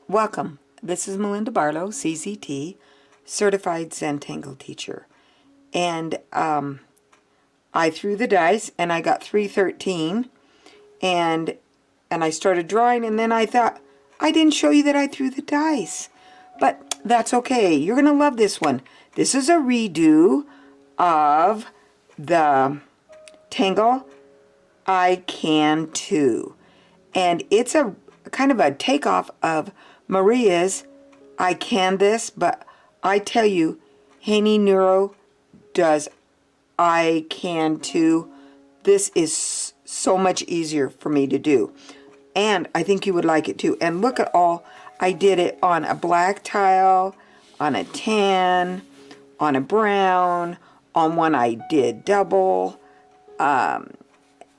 Welcome. This is Melinda Barlow, CZT, Certified Zentangle Teacher. And I threw the dice and I got 313 and I started drawing, and then I thought, I didn't show you that I threw the dice. But that's okay. You're going to love this one. This is a redo of the Tangle Icantoo. And it's a kind of a takeoff of Maria's Icanthis, but I tell you, Haney Neuro does Icantoo. This is so much easier for me to do, and I think you would like it too. And look at all, I did it on a black tile, on a tan, on a brown, on one I did double, and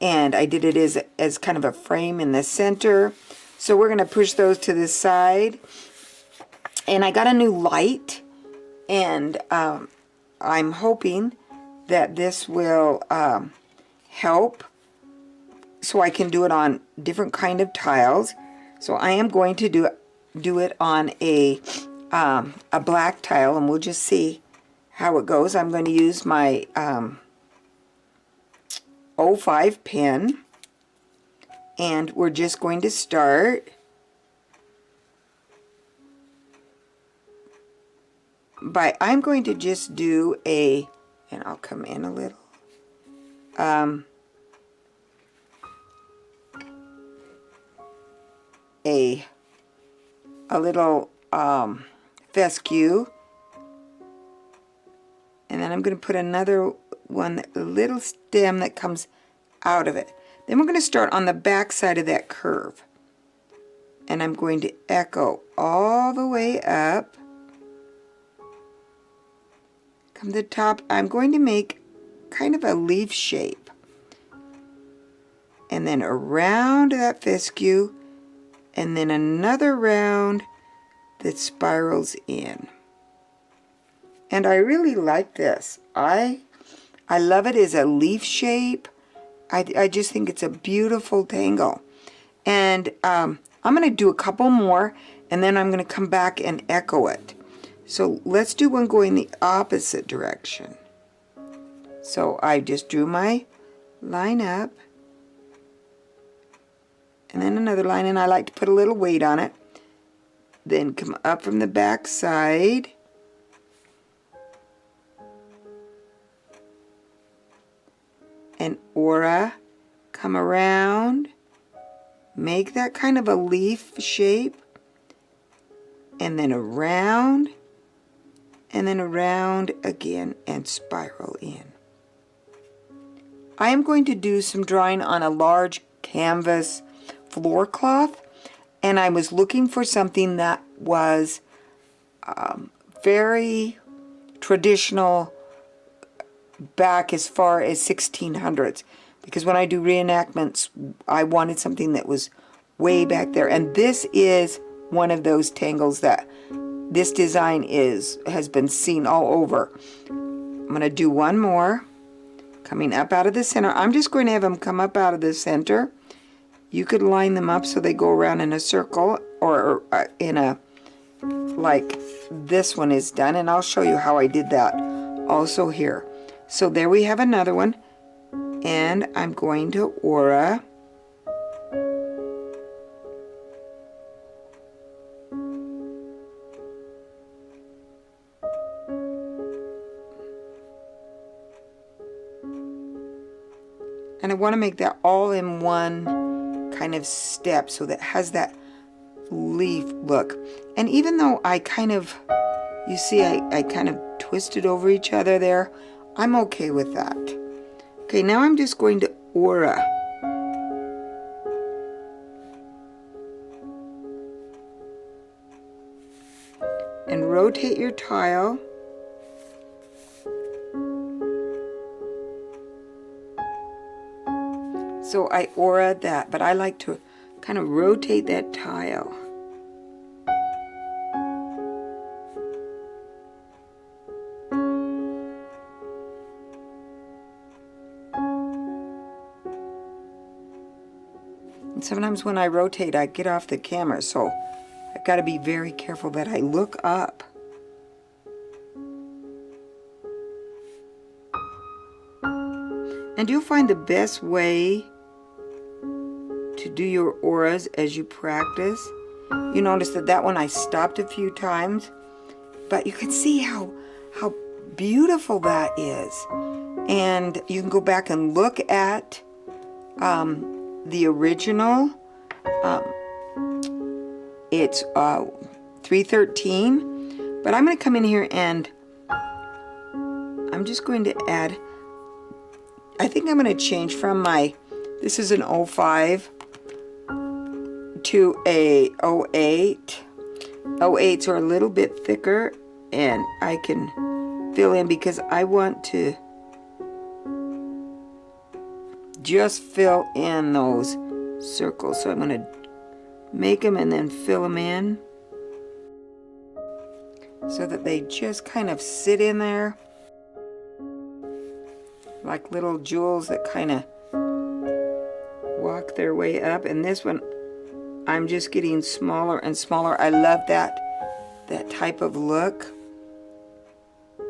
I did it as kind of a frame in the center. So we're going to push those to this side. And I got a new light, and I'm hoping that this will help so I can do it on different kind of tiles. So I am going to do it on a black tile, and we'll just see how it goes. I'm going to use my 05 pen, and we're just going to start by, I'm going to just do and I'll come in a little, a little fescue, and then I'm going to put another one, a little stem that comes out of it. Then we're going to start on the back side of that curve, and I'm going to echo all the way up. Come to the top. I'm going to make kind of a leaf shape, and then around that fescue, and then another round that spirals in. And I really like this. I love it as a leaf shape. I just think it's a beautiful tangle. And I'm going to do a couple more, and then I'm going to come back and echo it. So let's do one going the opposite direction. So I just drew my line up, and then another line, and I like to put a little weight on it. Then come up from the back side, and aura, come around, make that kind of a leaf shape, and then around, and then around again, and spiral in. I am going to do some drawing on a large canvas floor cloth, and I was looking for something that was very traditional, back as far as 1600s, because when I do reenactments I wanted something that was way back there, and this is one of those tangles that this design has been seen all over. I'm going to do one more coming up out of the center. I'm just going to have them come up out of the center. You could line them up so they go around in a circle, or in a, like this one is done, and I'll show you how I did that also here. So there we have another one, and I'm going to aura, and I want to make that all in one kind of step so that it has that leaf look. And even though I kind of, you see I kind of twisted over each other there, I'm okay with that. Okay, now I'm just going to aura. And rotate your tile. So I aura that, but I like to kind of rotate that tile. And sometimes when I rotate, I get off the camera, so I I've got to be very careful that I look up. And you'll find the best way to do your auras as you practice. You notice that that one I stopped a few times, but you can see how beautiful that is. And you can go back and look at the original. It's 313, but I'm going to come in here and I'm just going to add, I think I'm going to change from my, this is an 05 to a 08. 08s are a little bit thicker, and I can fill in because I want to just fill in those circles. So I'm going to make them and then fill them in so that they just kind of sit in there like little jewels that kind of walk their way up. And this one, I'm just getting smaller and smaller. I love that type of look.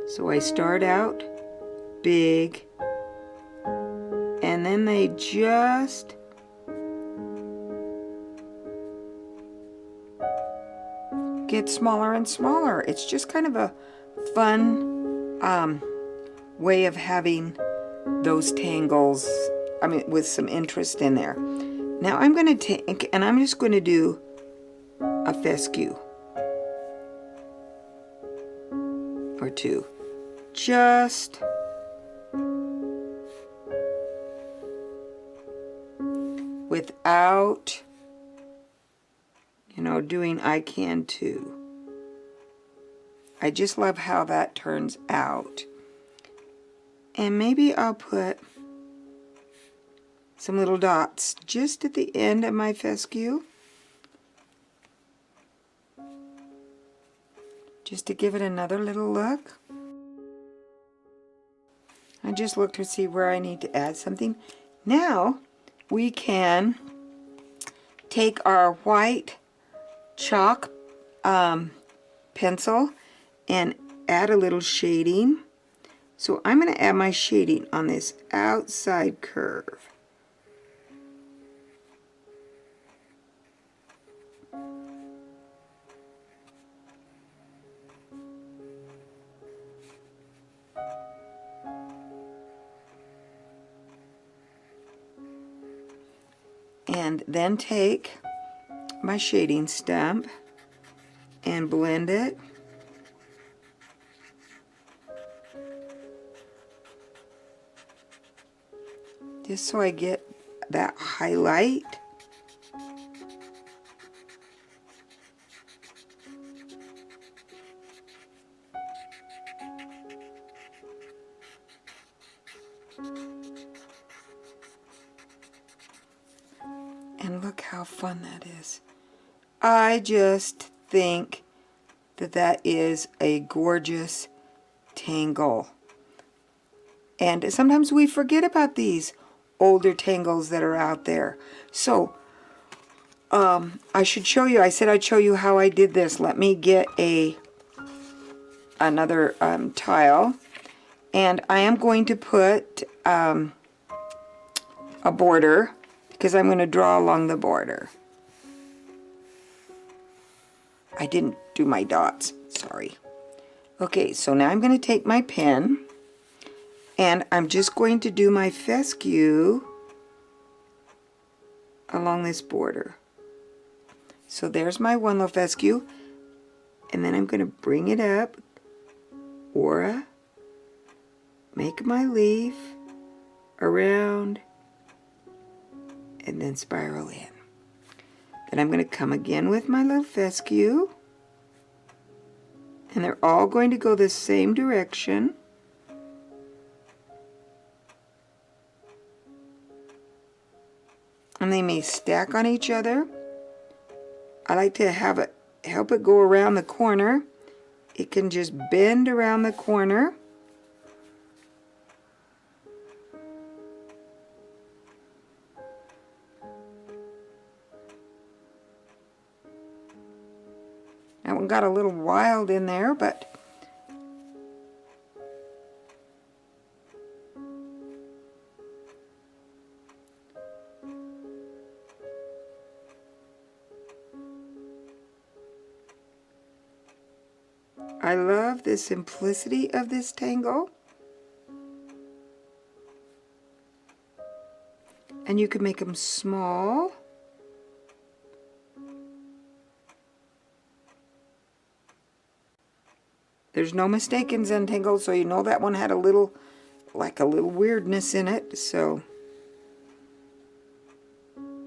So I start out big, and then they just get smaller and smaller. It's just kind of a fun way of having those tangles, I mean, with some interest in there. Now I'm going to take, and I'm just going to do a fescue or two, just without, you know, doing Icanthoo. I just love how that turns out. And maybe I'll put some little dots just at the end of my fescue, just to give it another little look. I just look to see where I need to add something. Now we can take our white chalk pencil and add a little shading. So I'm going to add my shading on this outside curve. And then take my shading stump and blend it. Just so I get that highlight. And look how fun that is. I just think that that is a gorgeous tangle. And sometimes we forget about these older tangles that are out there. So I should show you. I said I'd show you how I did this. Let me get another tile, and I am going to put a border because I'm going to draw along the border. I didn't do my dots, sorry. Okay, so now I'm going to take my pen and I'm just going to do my fescue along this border. So there's my one little fescue, and then I'm going to bring it up, aura, make my leaf around, and then spiral in. Then I'm going to come again with my little fescue, and they're all going to go the same direction. And they may stack on each other. I like to have it, help it go around the corner. It can just bend around the corner. That one got a little wild in there, but I love the simplicity of this tangle. And you can make them small. There's no mistaking Zentangle, so you know that one had a little, like a little weirdness in it, so.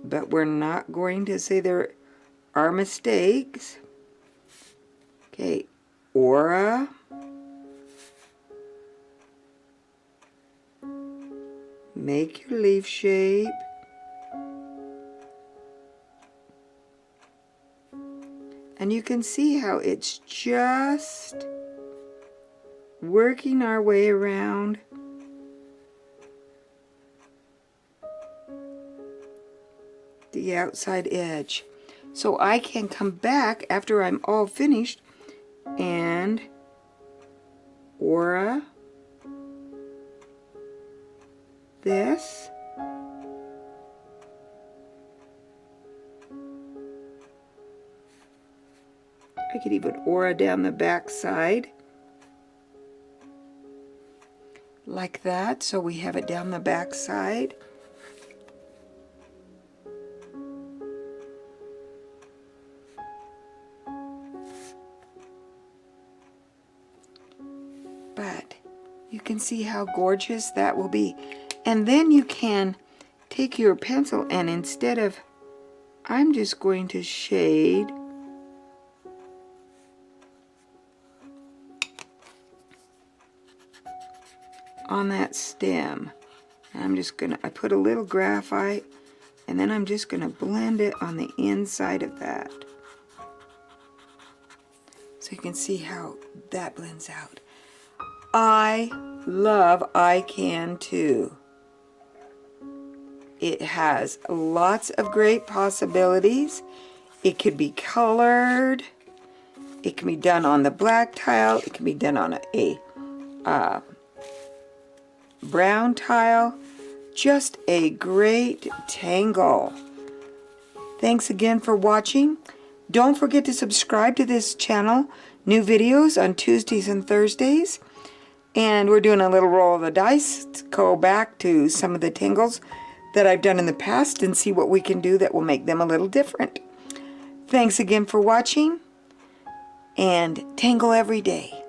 But we're not going to say there are mistakes. Okay, Aura. Make your leaf shape. And you can see how it's just working our way around. The outside edge. So I can come back after I'm all finished and Aura this. I could even Aura down the back side like that, so we have it down the back side. But you can see how gorgeous that will be. And then you can take your pencil and instead of, I'm just going to shade on that stem. And I'm just gonna, I put a little graphite and then I'm just gonna blend it on the inside of that. So you can see how that blends out. I love Icanthoo. It has lots of great possibilities. It could be colored. It can be done on the black tile. It can be done on a brown tile. Just a great tangle. Thanks again for watching. Don't forget to subscribe to this channel. New videos on Tuesdays and Thursdays. And we're doing a little roll of the dice to go back to some of the tangles that I've done in the past and see what we can do that will make them a little different. Thanks again for watching, and tangle every day.